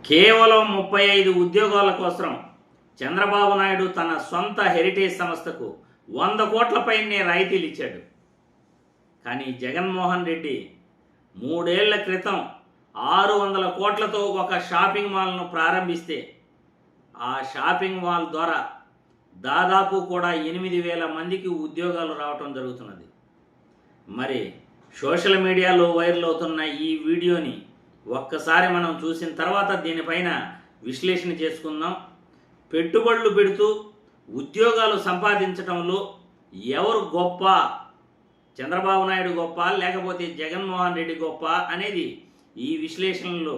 కేవలం 35 ఉద్యోగాల కోసం చంద్రబాబు నాయుడు తన సొంత హెరిటేజ్ సంస్థకు 100 కోట్ల పైనే రాయితీలు ఇచ్చాడు. కానీ జగన్మోహన్ రెడ్డి 3 ఏళ్ల క్రితం 600 కోట్లతో ఒక షాపింగ్ మాల్ను ప్రారంభిస్తే ఆ షాపింగ్ మాల్ ద్వారా దాదాపు కూడా 8,000 మందికి ఉద్యోగాలు రావటం జరుగుతున్నది. మరి సోషల్ మీడియాలో వైరల్ అవుతున్న ఈ వీడియోని ఒక్కసారి మనం చూసిన తర్వాత దీనిపైన విశ్లేషణ చేసుకుందాం. పెట్టుబడులు పెడుతూ ఉద్యోగాలు సంపాదించడంలో ఎవరు గొప్ప, చంద్రబాబు నాయుడు గొప్ప లేకపోతే జగన్మోహన్ రెడ్డి గొప్ప అనేది ఈ విశ్లేషణలో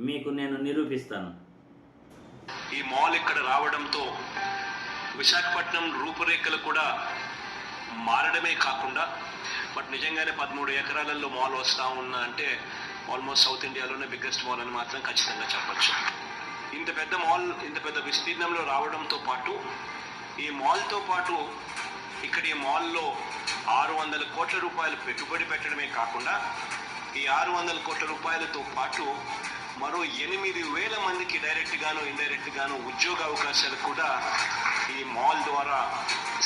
మీకు నేను నిరూపిస్తాను. ఈ మాల్ ఇక్కడ రావడంతో విశాఖపట్నం రూపురేఖలు కూడా మారడమే కాకుండా బట్ నిజంగానే 13 ఎకరాలలో మాల్ వస్తూ ఉన్నా అంటే ఆల్మోస్ట్ సౌత్ ఇండియాలోనే బిగ్గెస్ట్ మాల్ అని మాత్రం ఖచ్చితంగా చెప్పచ్చు. ఇంత పెద్ద మాల్ ఇంత పెద్ద విస్తీర్ణంలో రావడంతో పాటు ఈ మాల్తో పాటు ఇక్కడ ఈ మాల్లో 600 కోట్ల రూపాయలు పెట్టుబడి పెట్టడమే కాకుండా ఈ 600 కోట్ల రూపాయలతో పాటు మరో 8,000 మందికి డైరెక్ట్ గాను ఇండైరెక్ట్ గాను ఉద్యోగ అవకాశాలు కూడా ఈ మాల్ ద్వారా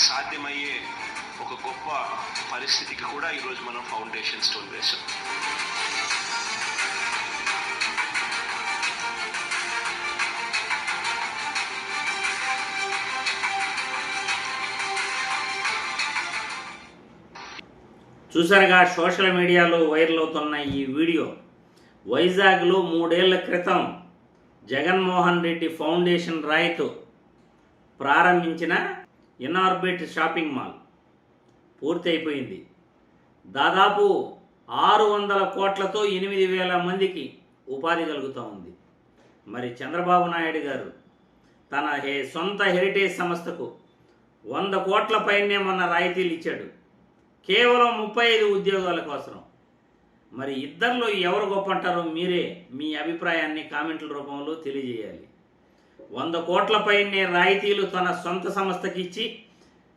సాధ్యమయ్యే ఒక గొప్ప పరిస్థితికి కూడా ఈరోజు మనం ఫౌండేషన్ స్టోన్ వేసాం. చూసారుగా సోషల్ మీడియాలో వైరల్ అవుతున్న ఈ వీడియో. వైజాగ్లో 3 ఏళ్ల క్రితం జగన్మోహన్ రెడ్డి ఫౌండేషన్ రాయితో ప్రారంభించిన ఇనార్బిట్ షాపింగ్ మాల్ పూర్తి అయిపోయింది. దాదాపు 600 కోట్లతో 8,000 మందికి ఉపాధి కలుగుతూ ఉంది. మరి చంద్రబాబు నాయుడు గారు తన సొంత హెరిటేజ్ సంస్థకు 100 కోట్ల పైనే మొన్న రాయితీలు ఇచ్చాడు, కేవలం 35 ఉద్యోగాల కోసం. మరి ఇద్దరిలో ఎవరు గొప్ప అంటారో మీరే మీ అభిప్రాయాన్ని కామెంట్ల రూపంలో తెలియజేయాలి. 100 కోట్ల పైనే రాయితీలు తన సొంత సంస్థకి ఇచ్చి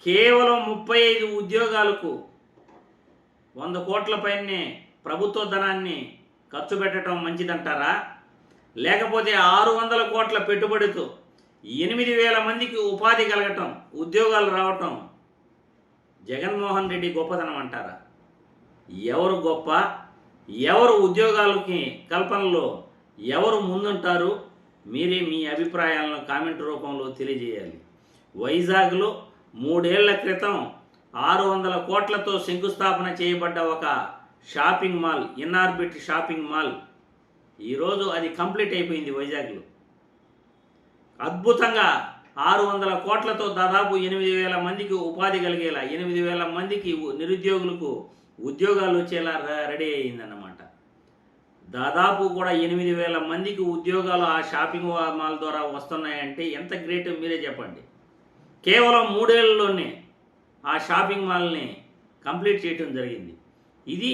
కేవలం 35 ఉద్యోగాలకు 100 కోట్ల పైనే ప్రభుత్వ ధనాన్ని ఖర్చు పెట్టడం మంచిదంటారా? లేకపోతే 600 కోట్ల పెట్టుబడితో 8,000 మందికి ఉపాధి కలగటం, ఉద్యోగాలు రావటం జగన్మోహన్ రెడ్డి గొప్పతనం అంటారా? ఎవరు గొప్ప, ఎవరు ఉద్యోగాలకి కల్పనలో ఎవరు ముందుంటారు? మీరే మీ అభిప్రాయాలను కామెంట్ రూపంలో తెలియజేయాలి. వైజాగ్లో 3 ఏళ్ల క్రితం 600 కోట్లతో శంకుస్థాపన చేయబడ్డ ఒక shopping mall, Inorbit shopping mall, ఈరోజు అది కంప్లీట్ అయిపోయింది. వైజాగ్లో అద్భుతంగా 600 కోట్లతో దాదాపు 8,000 మందికి ఉపాధి కలిగేలా, 8,000 మందికి నిరుద్యోగులకు ఉద్యోగాలు వచ్చేలా రెడీ అయిందన్నమాట. దాదాపు కూడా 8,000 మందికి ఉద్యోగాలు ఆ షాపింగ్ మాల్ ద్వారా వస్తున్నాయంటే ఎంత గ్రేట్ మీరే చెప్పండి. కేవలం 3 ఏళ్లలోనే ఆ షాపింగ్ మాల్ని కంప్లీట్ చేయడం జరిగింది. ఇది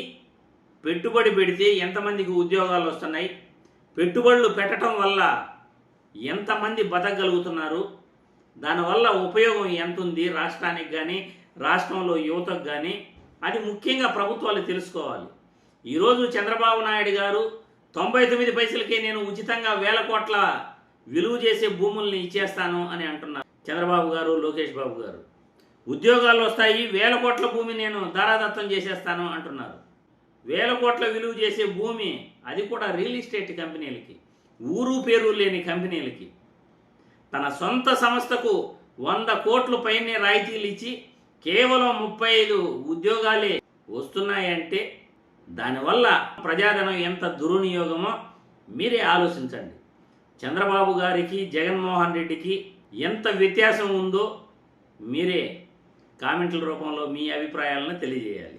పెట్టుబడి పెడితే ఎంతమందికి ఉద్యోగాలు వస్తున్నాయి, పెట్టుబడులు పెట్టడం వల్ల ఎంతమంది బతకగలుగుతున్నారు, దానివల్ల ఉపయోగం ఎంత ఉంది రాష్ట్రానికి కానీ రాష్ట్రంలో యువతకు కానీ, అది ముఖ్యంగా ప్రభుత్వాలు తెలుసుకోవాలి. ఈరోజు చంద్రబాబు నాయుడు గారు 99 పైసలకే నేను ఉచితంగా 1,000 కోట్ల విలువ చేసే భూముల్ని ఇచ్చేస్తాను అని అంటున్నారు చంద్రబాబు గారు, లోకేష్ బాబు గారు. ఉద్యోగాలు వస్తాయి, 1,000 కోట్ల భూమి నేను దారాదత్తం చేసేస్తాను అంటున్నారు. 1,000 కోట్ల విలువ చేసే భూమి, అది కూడా రియల్ ఎస్టేట్ కంపెనీలకి, ఊరు పేరు లేని కంపెనీలకి. తన సొంత సంస్థకు 100 కోట్ల పైనే రాయితీలు ఇచ్చి కేవలం 35 ఉద్యోగాలే వస్తున్నాయంటే దానివల్ల ప్రజాధనం ఎంత దుర్వినియోగమో మీరే ఆలోచించండి. చంద్రబాబు గారికి జగన్మోహన్ రెడ్డికి ఎంత వ్యత్యాసం ఉందో మీరే కామెంట్ల రూపంలో మీ అభిప్రాయాలను తెలియజేయాలి.